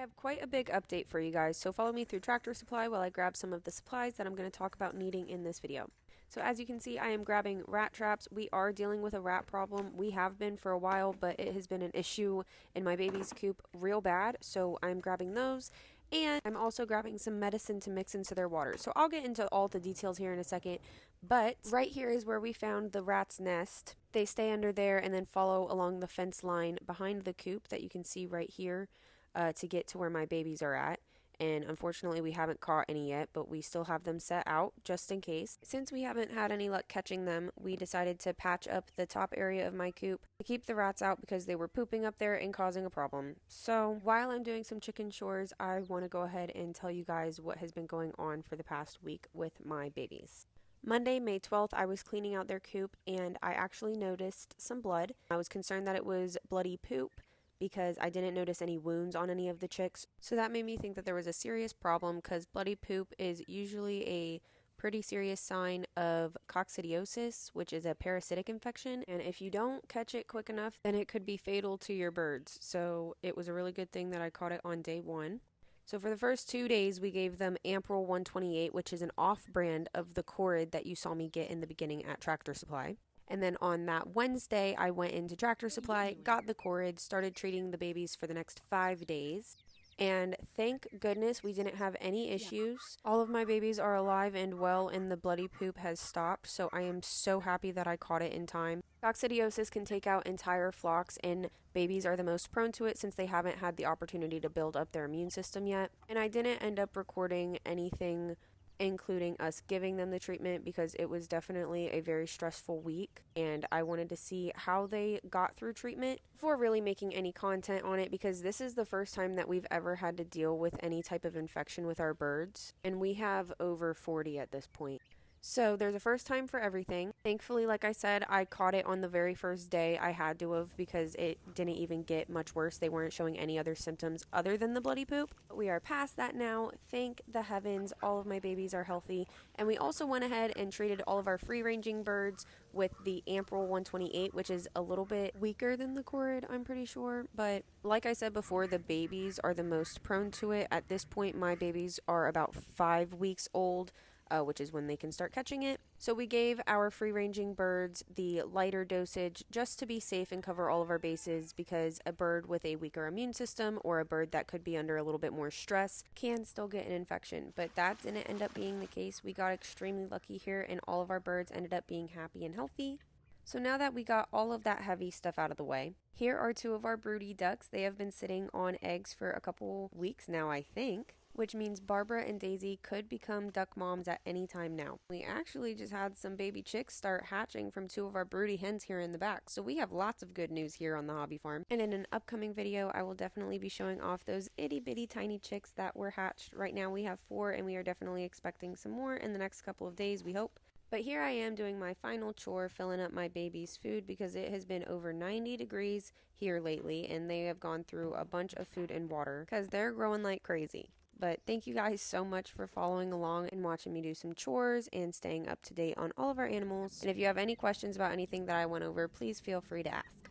have quite a big update for you guys, so follow me through Tractor Supply while I grab some of the supplies that I'm going to talk about needing in this video. So as you can see, I am grabbing rat traps. We are dealing with a rat problem. We have been for a while, but it has been an issue in my baby's coop real bad, so I'm grabbing those. And I'm also grabbing some medicine to mix into their water. So I'll get into all the details here in a second. But right here is where we found the rat's nest. They stay under there and then follow along the fence line behind the coop that you can see right here to get to where my babies are at. And unfortunately we haven't caught any yet, but we still have them set out just in case. Since we haven't had any luck catching them, we decided to patch up the top area of my coop to keep the rats out because they were pooping up there and causing a problem. So while I'm doing some chicken chores, I want to go ahead and tell you guys what has been going on for the past week with my babies. Monday, May 12th, I was cleaning out their coop and I actually noticed some blood. I was concerned that it was bloody poop because I didn't notice any wounds on any of the chicks. So that made me think that there was a serious problem because bloody poop is usually a pretty serious sign of coccidiosis, which is a parasitic infection. And if you don't catch it quick enough, then it could be fatal to your birds. So it was a really good thing that I caught it on day one. So for the first 2 days, we gave them Ampril 128, which is an off-brand of the Corid that you saw me get in the beginning at Tractor Supply. And then on that Wednesday, I went into Tractor Supply, got the Corid, started treating the babies for the next 5 days. And thank goodness we didn't have any issues. All of my babies are alive and well and the bloody poop has stopped. So I am so happy that I caught it in time. Coccidiosis can take out entire flocks and babies are the most prone to it since they haven't had the opportunity to build up their immune system yet. And I didn't end up recording anything including us giving them the treatment because it was definitely a very stressful week and I wanted to see how they got through treatment before really making any content on it because this is the first time that we've ever had to deal with any type of infection with our birds and we have over 40 at this point. So there's a first time for everything. Thankfully, like I said, I caught it on the very first day. I had to have because it didn't even get much worse. They weren't showing any other symptoms other than the bloody poop. But we are past that now. Thank the heavens. All of my babies are healthy. And we also went ahead and treated all of our free-ranging birds with the Ampril 128, which is a little bit weaker than the Corid, I'm pretty sure. But like I said before, the babies are the most prone to it. At this point, my babies are about 5 weeks old. Which is when they can start catching it. So we gave our free-ranging birds the lighter dosage just to be safe and cover all of our bases because a bird with a weaker immune system or a bird that could be under a little bit more stress can still get an infection. But that didn't end up being the case. We got extremely lucky here and all of our birds ended up being happy and healthy. So now that we got all of that heavy stuff out of the way, here are 2 of our broody ducks. They have been sitting on eggs for a couple weeks now, I think, which means Barbara and Daisy could become duck moms at any time now. We actually just had some baby chicks start hatching from 2 of our broody hens here in the back, so we have lots of good news here on the hobby farm. And in an upcoming video, I will definitely be showing off those itty bitty tiny chicks that were hatched. Right now we have 4 and we are definitely expecting some more in the next couple of days, we hope. But here I am doing my final chore, filling up my baby's food because it has been over 90 degrees here lately and they have gone through a bunch of food and water because they're growing like crazy. But thank you guys so much for following along and watching me do some chores and staying up to date on all of our animals. And if you have any questions about anything that I went over, please feel free to ask.